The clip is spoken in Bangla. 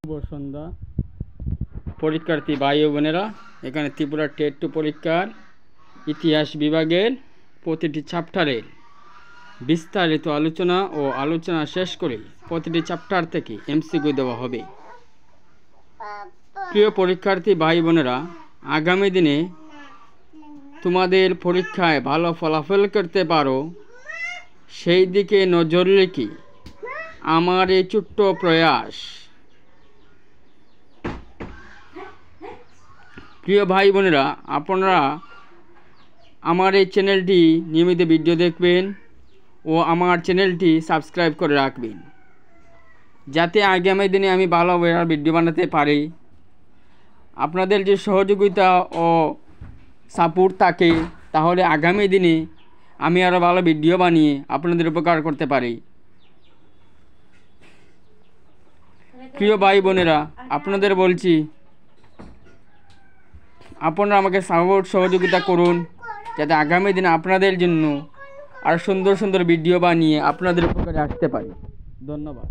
শুভ সন্ধ্যা পরীক্ষার্থী ভাই ও বোনেরা। এখানে ত্রিপুরা টেট 2 পরীক্ষার ইতিহাস বিভাগের প্রতিটি চ্যাপ্টারের বিস্তারিত আলোচনা শেষ করে প্রতিটি চ্যাপ্টার থেকে এমসিকিউ দেওয়া হবে। প্রিয় পরীক্ষার্থী ভাই বোনেরা, আগামী দিনে তোমাদের পরীক্ষায় ভালো ফলাফল করতে পারো সেই দিকে নজর রেখে আমার এই ছোট্ট প্রয়াস। প্রিয় ভাই বোনেরা, আপনারা আমার এই চ্যানেলটি নিয়মিত ভিডিও দেখবেন ও আমার চ্যানেলটি সাবস্ক্রাইব করে রাখবেন, যাতে আগামী দিনে আমি ভালো ভিডিও বানাতে পারি। আপনাদের যে সহযোগিতা ও সাপোর্ট থাকে, তাহলে আগামী দিনে আমি আরও ভালো ভিডিও বানিয়ে আপনাদের উপকার করতে পারি। প্রিয় ভাই বোনেরা, আপনাদের বলছি, আপনারা আমাকে সহযোগিতা করুন, যাতে আগামী দিনে আপনাদের জন্য আর সুন্দর সুন্দর ভিডিও বানিয়ে আপনাদের উপকারে আসতে পারি। ধন্যবাদ।